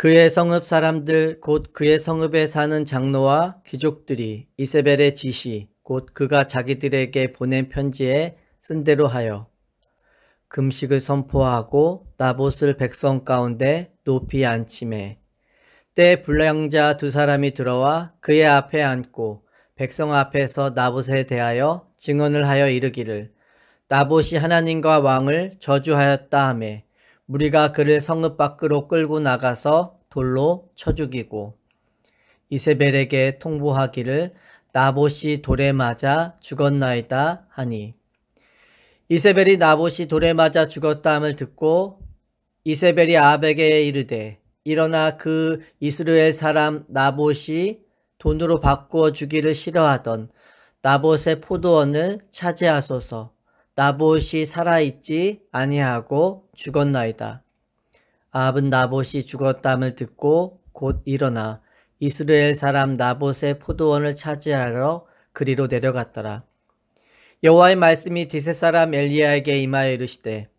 그의 성읍 사람들 곧 그의 성읍에 사는 장로와 귀족들이 이세벨의 지시 곧 그가 자기들에게 보낸 편지에 쓴 대로 하여 금식을 선포하고 나봇을 백성 가운데 높이 앉히매 때 불량자 두 사람이 들어와 그의 앞에 앉고 백성 앞에서 나봇에 대하여 증언을 하여 이르기를 나봇이 하나님과 왕을 저주하였다 하매 무리가 그를 성읍 밖으로 끌고 나가서 돌로 쳐 죽이고 이세벨에게 통보하기를 나봇이 돌에 맞아 죽었나이다 하니 이세벨이 나봇이 돌에 맞아 죽었다 함을 듣고 이세벨이 아합에게 이르되 일어나 그 이스라엘 사람 나봇이 돈으로 바꾸어 주기를 싫어하던 나봇의 포도원을 차지하소서. 나봇이 살아있지 아니하고 죽었나이다. 아합은 나봇이 죽었담을 듣고 곧 일어나 이스라엘 사람 나봇의 포도원을 차지하러 그리로 내려갔더라. 여호와의 말씀이 디셋 사람 엘리야에게 임하여 이르시되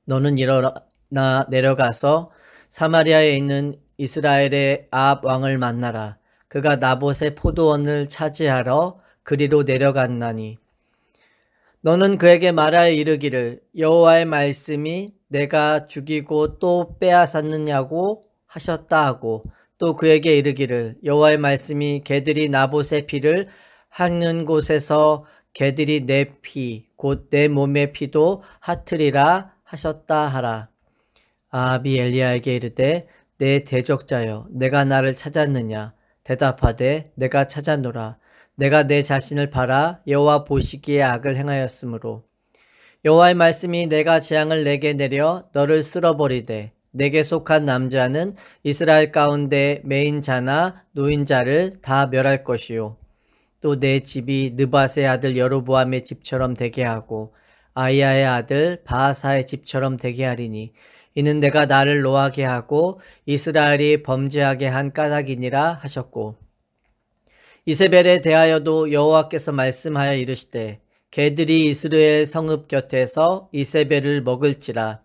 너는 일어나 내려가서 사마리아에 있는 이스라엘의 아합 왕을 만나라. 그가 나봇의 포도원을 차지하러 그리로 내려갔나니 너는 그에게 말하여 이르기를 여호와의 말씀이 내가 죽이고 또 빼앗았느냐고 하셨다 하고 또 그에게 이르기를 여호와의 말씀이 개들이 나봇의 피를 핥는 곳에서 개들이 내 피 곧 내 몸의 피도 핥으리라 하셨다 하라. 아합이 엘리야에게 이르되 내 대적자여 내가 나를 찾았느냐 대답하되 내가 찾았노라. 내가 내 자신을 팔아 여호와 보시기에 악을 행하였으므로 여호와의 말씀이 내가 재앙을 내게 내려 너를 쓸어버리되 내게 속한 남자는 이스라엘 가운데 매인 자나 노인자를 다 멸할 것이요 또 내 집이 느밧의 아들 여로보암의 집처럼 되게 하고 아히야의 아들 바하사의 집처럼 되게 하리니 이는 내가 나를 노하게 하고 이스라엘이 범죄하게 한 까닭이니라 하셨고 이세벨에 대하여도 여호와께서 말씀하여 이르시되 개들이 이스라엘 성읍 곁에서 이세벨을 먹을지라.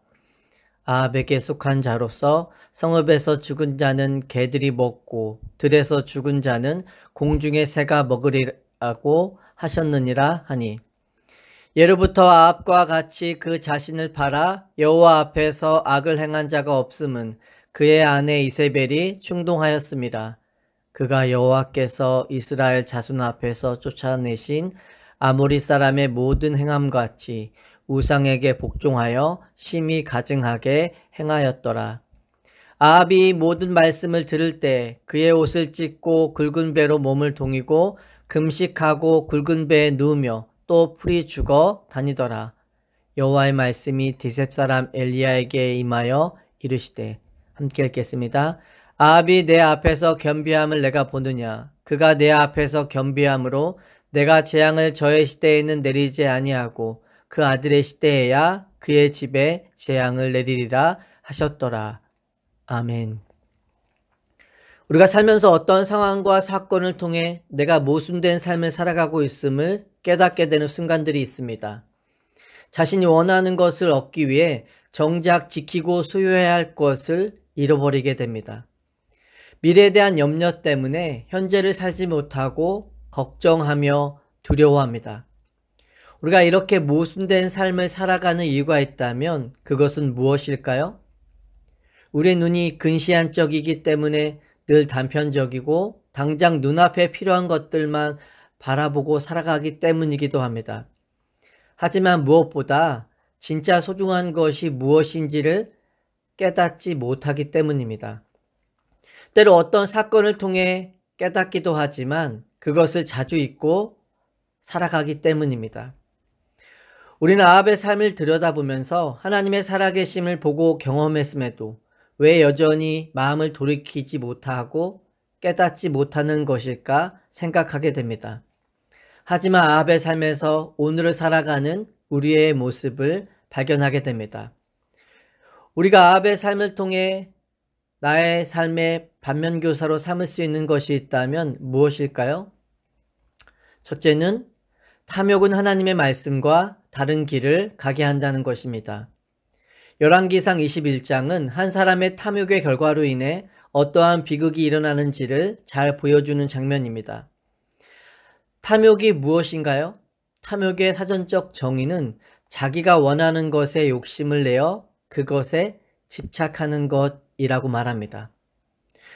아합에게 속한 자로서 성읍에서 죽은 자는 개들이 먹고 들에서 죽은 자는 공중의 새가 먹으리라고 하셨느니라 하니 예로부터 아합과 같이 그 자신을 팔아 여호와 앞에서 악을 행한 자가 없음은 그의 아내 이세벨이 충동하였습니다. 그가 여호와께서 이스라엘 자손 앞에서 쫓아내신 아모리 사람의 모든 행함같이 우상에게 복종하여 심히 가증하게 행하였더라. 아합이 모든 말씀을 들을 때 그의 옷을 찢고 굵은 배로 몸을 동이고 금식하고 굵은 배에 누우며 또 풀이 죽어 다니더라. 여호와의 말씀이 디셉 사람 엘리야에게 임하여 이르시되 함께 읽겠습니다. 아합이 내 앞에서 겸비함을 내가 보느냐 그가 내 앞에서 겸비함으로 내가 재앙을 저의 시대에는 내리지 아니하고 그 아들의 시대에야 그의 집에 재앙을 내리리라 하셨더라. 아멘. 우리가 살면서 어떤 상황과 사건을 통해 내가 모순된 삶을 살아가고 있음을 깨닫게 되는 순간들이 있습니다. 자신이 원하는 것을 얻기 위해 정작 지키고 소유해야 할 것을 잃어버리게 됩니다. 미래에 대한 염려 때문에 현재를 살지 못하고 걱정하며 두려워합니다. 우리가 이렇게 모순된 삶을 살아가는 이유가 있다면 그것은 무엇일까요? 우리의 눈이 근시안적이기 때문에 늘 단편적이고 당장 눈앞에 필요한 것들만 바라보고 살아가기 때문이기도 합니다. 하지만 무엇보다 진짜 소중한 것이 무엇인지를 깨닫지 못하기 때문입니다. 때로 어떤 사건을 통해 깨닫기도 하지만 그것을 자주 잊고 살아가기 때문입니다. 우리는 아합의 삶을 들여다보면서 하나님의 살아계심을 보고 경험했음에도 왜 여전히 마음을 돌이키지 못하고 깨닫지 못하는 것일까 생각하게 됩니다. 하지만 아합의 삶에서 오늘을 살아가는 우리의 모습을 발견하게 됩니다. 우리가 아합의 삶을 통해 나의 삶의 반면교사로 삼을 수 있는 것이 있다면 무엇일까요? 첫째는 탐욕은 하나님의 말씀과 다른 길을 가게 한다는 것입니다. 열왕기상 21장은 한 사람의 탐욕의 결과로 인해 어떠한 비극이 일어나는지를 잘 보여주는 장면입니다. 탐욕이 무엇인가요? 탐욕의 사전적 정의는 자기가 원하는 것에 욕심을 내어 그것에 집착하는 것이라고 말합니다.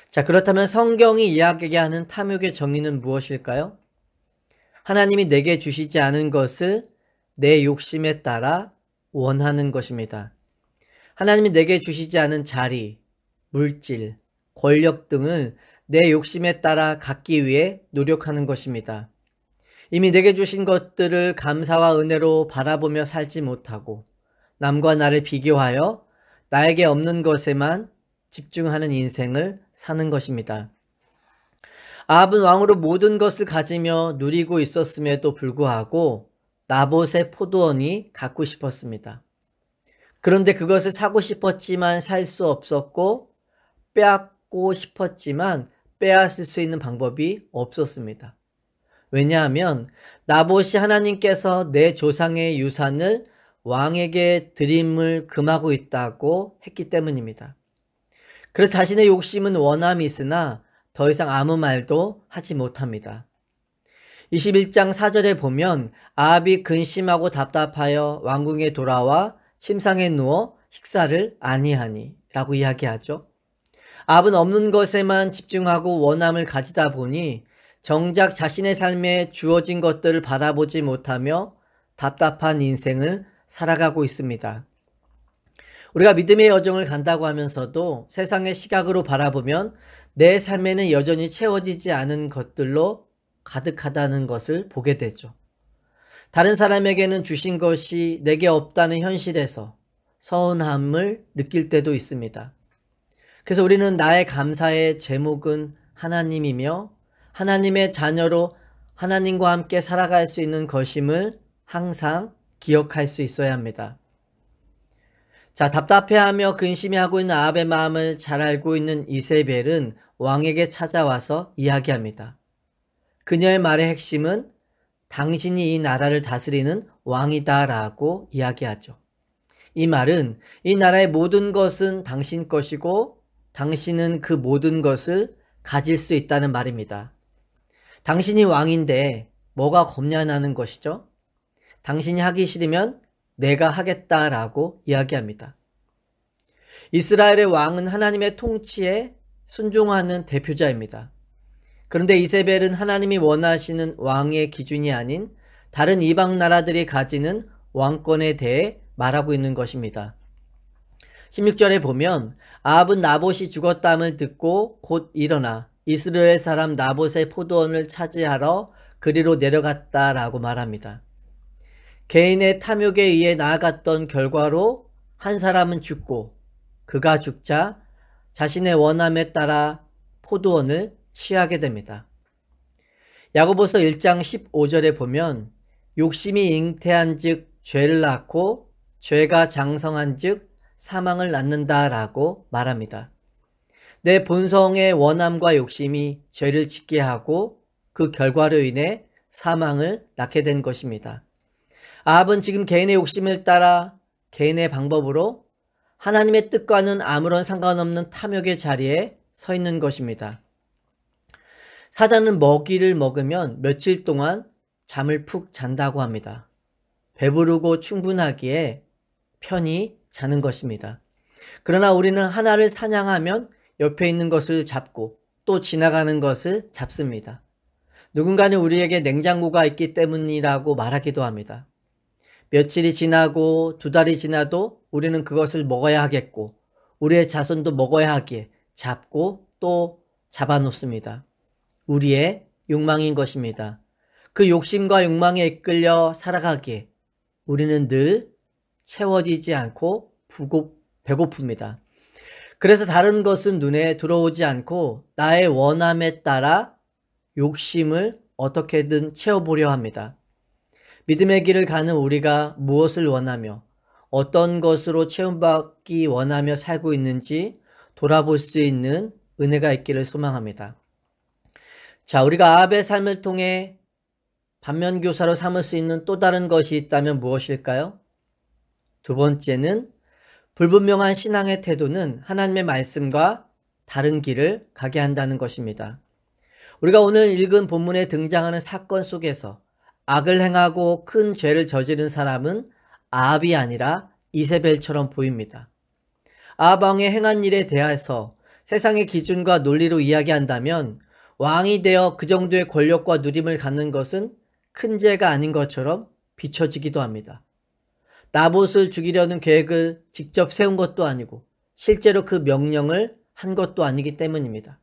자, 그렇다면 성경이 이야기하는 탐욕의 정의는 무엇일까요? 하나님이 내게 주시지 않은 것을 내 욕심에 따라 원하는 것입니다. 하나님이 내게 주시지 않은 자리, 물질, 권력 등을 내 욕심에 따라 갖기 위해 노력하는 것입니다. 이미 내게 주신 것들을 감사와 은혜로 바라보며 살지 못하고 남과 나를 비교하여 나에게 없는 것에만 집중하는 인생을 사는 것입니다. 아합은 왕으로 모든 것을 가지며 누리고 있었음에도 불구하고 나봇의 포도원이 갖고 싶었습니다. 그런데 그것을 사고 싶었지만 살 수 없었고 빼앗고 싶었지만 빼앗을 수 있는 방법이 없었습니다. 왜냐하면 나봇이 하나님께서 내 조상의 유산을 왕에게 드림을 금하고 있다고 했기 때문입니다. 그래서 자신의 욕심은 원함이 있으나 더 이상 아무 말도 하지 못합니다. 21장 4절에 보면 아합이 근심하고 답답하여 왕궁에 돌아와 침상에 누워 식사를 아니하니 라고 이야기하죠. 아합은 없는 것에만 집중하고 원함을 가지다 보니 정작 자신의 삶에 주어진 것들을 바라보지 못하며 답답한 인생을 살아가고 있습니다. 우리가 믿음의 여정을 간다고 하면서도 세상의 시각으로 바라보면 내 삶에는 여전히 채워지지 않은 것들로 가득하다는 것을 보게 되죠. 다른 사람에게는 주신 것이 내게 없다는 현실에서 서운함을 느낄 때도 있습니다. 그래서 우리는 나의 감사의 제목은 하나님이며 하나님의 자녀로 하나님과 함께 살아갈 수 있는 것임을 항상 기억할 수 있어야 합니다. 자, 답답해하며 근심해하고 있는 아합의 마음을 잘 알고 있는 이세벨은 왕에게 찾아와서 이야기합니다. 그녀의 말의 핵심은 당신이 이 나라를 다스리는 왕이다라고 이야기하죠. 이 말은 이 나라의 모든 것은 당신 것이고 당신은 그 모든 것을 가질 수 있다는 말입니다. 당신이 왕인데 뭐가 겁냐는 것이죠. 당신이 하기 싫으면 내가 하겠다라고 이야기합니다. 이스라엘의 왕은 하나님의 통치에 순종하는 대표자입니다. 그런데 이세벨은 하나님이 원하시는 왕의 기준이 아닌 다른 이방 나라들이 가지는 왕권에 대해 말하고 있는 것입니다. 16절에 보면 아합은 나봇이 죽었다함을 듣고 곧 일어나 이스라엘 사람 나봇의 포도원을 차지하러 그리로 내려갔다라고 말합니다. 개인의 탐욕에 의해 나아갔던 결과로 한 사람은 죽고 그가 죽자 자신의 원함에 따라 포도원을 취하게 됩니다. 야고보서 1장 15절에 보면 욕심이 잉태한 즉 죄를 낳고 죄가 장성한 즉 사망을 낳는다라고 말합니다. 내 본성의 원함과 욕심이 죄를 짓게 하고 그 결과로 인해 사망을 낳게 된 것입니다. 아합은 지금 개인의 욕심을 따라 개인의 방법으로 하나님의 뜻과는 아무런 상관없는 탐욕의 자리에 서 있는 것입니다. 사자는 먹이를 먹으면 며칠 동안 잠을 푹 잔다고 합니다. 배부르고 충분하기에 편히 자는 것입니다. 그러나 우리는 하나를 사냥하면 옆에 있는 것을 잡고 또 지나가는 것을 잡습니다. 누군가는 우리에게 냉장고가 있기 때문이라고 말하기도 합니다. 며칠이 지나고 두 달이 지나도 우리는 그것을 먹어야 하겠고 우리의 자손도 먹어야 하기에 잡고 또 잡아놓습니다. 우리의 욕망인 것입니다. 그 욕심과 욕망에 이끌려 살아가기에 우리는 늘 채워지지 않고 배고픕니다. 그래서 다른 것은 눈에 들어오지 않고 나의 원함에 따라 욕심을 어떻게든 채워보려 합니다. 믿음의 길을 가는 우리가 무엇을 원하며 어떤 것으로 채움받기 원하며 살고 있는지 돌아볼 수 있는 은혜가 있기를 소망합니다. 자, 우리가 아합의 삶을 통해 반면교사로 삼을 수 있는 또 다른 것이 있다면 무엇일까요? 두 번째는 불분명한 신앙의 태도는 하나님의 말씀과 다른 길을 가게 한다는 것입니다. 우리가 오늘 읽은 본문에 등장하는 사건 속에서 악을 행하고 큰 죄를 저지른 사람은 아합이 아니라 이세벨처럼 보입니다. 아합 왕의 행한 일에 대해서 세상의 기준과 논리로 이야기한다면 왕이 되어 그 정도의 권력과 누림을 갖는 것은 큰 죄가 아닌 것처럼 비춰지기도 합니다. 나봇을 죽이려는 계획을 직접 세운 것도 아니고 실제로 그 명령을 한 것도 아니기 때문입니다.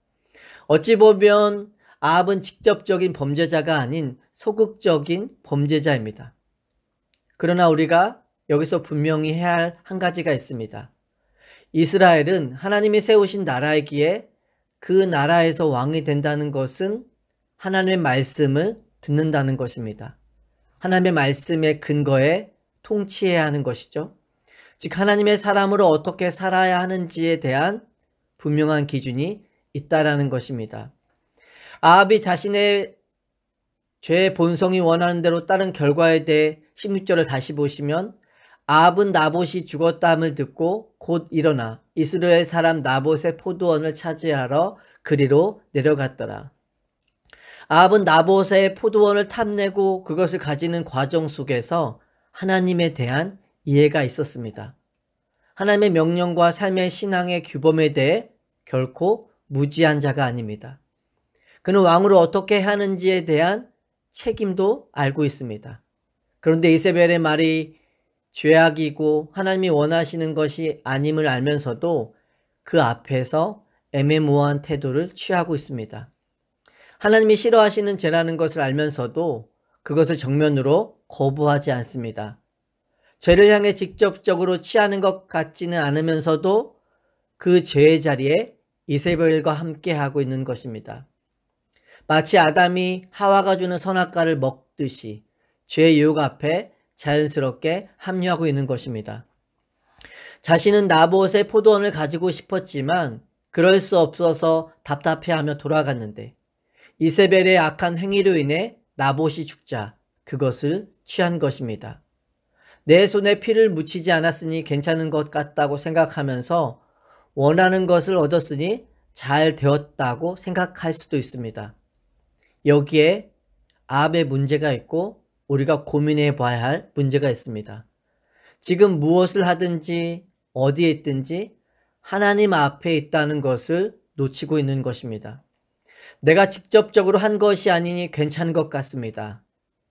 어찌 보면 아합은 직접적인 범죄자가 아닌 소극적인 범죄자입니다. 그러나 우리가 여기서 분명히 해야 할 한 가지가 있습니다. 이스라엘은 하나님이 세우신 나라이기에 그 나라에서 왕이 된다는 것은 하나님의 말씀을 듣는다는 것입니다. 하나님의 말씀의 근거에 통치해야 하는 것이죠. 즉 하나님의 사람으로 어떻게 살아야 하는지에 대한 분명한 기준이 있다라는 것입니다. 아합이 자신의 죄의 본성이 원하는 대로 따른 결과에 대해 16절을 다시 보시면 아합은 나봇이 죽었다함을 듣고 곧 일어나 이스라엘 사람 나봇의 포도원을 차지하러 그리로 내려갔더라. 아합은 나봇의 포도원을 탐내고 그것을 가지는 과정 속에서 하나님에 대한 이해가 있었습니다. 하나님의 명령과 삶의 신앙의 규범에 대해 결코 무지한 자가 아닙니다. 그는 왕으로 어떻게 하는지에 대한 책임도 알고 있습니다. 그런데 이세벨의 말이 죄악이고 하나님이 원하시는 것이 아님을 알면서도 그 앞에서 애매모호한 태도를 취하고 있습니다. 하나님이 싫어하시는 죄라는 것을 알면서도 그것을 정면으로 거부하지 않습니다. 죄를 향해 직접적으로 취하는 것 같지는 않으면서도 그 죄의 자리에 이세벨과 함께 하고 있는 것입니다. 마치 아담이 하와가 주는 선악과를 먹듯이 죄의 유혹 앞에 자연스럽게 합류하고 있는 것입니다. 자신은 나봇의 포도원을 가지고 싶었지만 그럴 수 없어서 답답해하며 돌아갔는데 이세벨의 악한 행위로 인해 나봇이 죽자 그것을 취한 것입니다. 내 손에 피를 묻히지 않았으니 괜찮은 것 같다고 생각하면서 원하는 것을 얻었으니 잘 되었다고 생각할 수도 있습니다. 여기에 아합의 문제가 있고 우리가 고민해 봐야 할 문제가 있습니다. 지금 무엇을 하든지 어디에 있든지 하나님 앞에 있다는 것을 놓치고 있는 것입니다. 내가 직접적으로 한 것이 아니니 괜찮은 것 같습니다.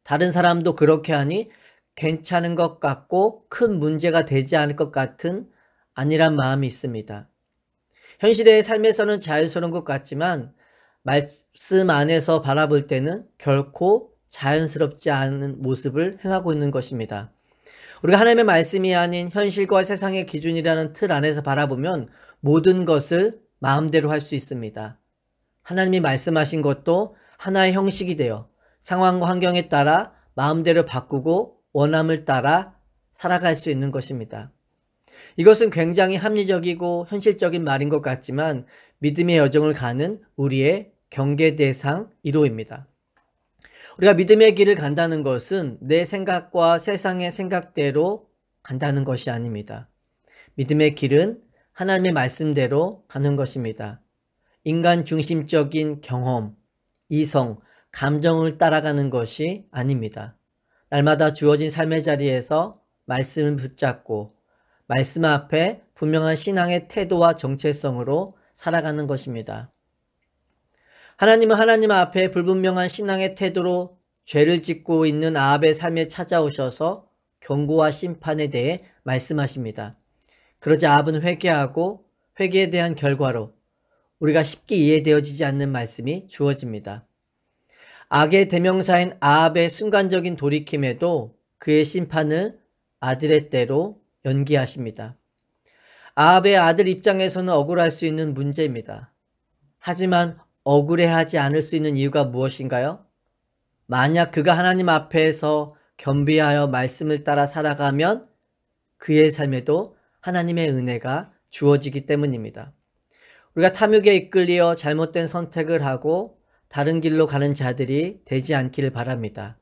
다른 사람도 그렇게 하니 괜찮은 것 같고 큰 문제가 되지 않을 것 같은 안일한 마음이 있습니다. 현실의 삶에서는 자연스러운 것 같지만 말씀 안에서 바라볼 때는 결코 자연스럽지 않은 모습을 행하고 있는 것입니다. 우리가 하나님의 말씀이 아닌 현실과 세상의 기준이라는 틀 안에서 바라보면 모든 것을 마음대로 할 수 있습니다. 하나님이 말씀하신 것도 하나의 형식이 되어 상황과 환경에 따라 마음대로 바꾸고 원함을 따라 살아갈 수 있는 것입니다. 이것은 굉장히 합리적이고 현실적인 말인 것 같지만 믿음의 여정을 가는 우리의 경계 대상 1호입니다. 우리가 믿음의 길을 간다는 것은 내 생각과 세상의 생각대로 간다는 것이 아닙니다. 믿음의 길은 하나님의 말씀대로 가는 것입니다. 인간 중심적인 경험, 이성, 감정을 따라가는 것이 아닙니다. 날마다 주어진 삶의 자리에서 말씀을 붙잡고 말씀 앞에 분명한 신앙의 태도와 정체성으로 살아가는 것입니다. 하나님은 하나님 앞에 불분명한 신앙의 태도로 죄를 짓고 있는 아합의 삶에 찾아오셔서 경고와 심판에 대해 말씀하십니다. 그러자 아합은 회개하고 회개에 대한 결과로 우리가 쉽게 이해되어지지 않는 말씀이 주어집니다. 악의 대명사인 아합의 순간적인 돌이킴에도 그의 심판을 아들의 때로 연기하십니다. 아합의 아들 입장에서는 억울할 수 있는 문제입니다. 하지만 억울해하지 않을 수 있는 이유가 무엇인가요? 만약 그가 하나님 앞에서 겸비하여 말씀을 따라 살아가면 그의 삶에도 하나님의 은혜가 주어지기 때문입니다. 우리가 탐욕에 이끌려 잘못된 선택을 하고 다른 길로 가는 자들이 되지 않기를 바랍니다.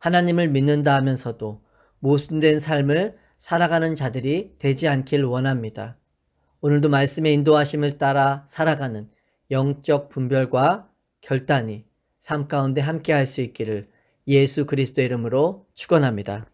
하나님을 믿는다 하면서도 모순된 삶을 살아가는 자들이 되지 않길 원합니다. 오늘도 말씀의 인도하심을 따라 살아가는 영적 분별과 결단이 삶 가운데 함께할 수 있기를 예수 그리스도의 이름으로 축원합니다.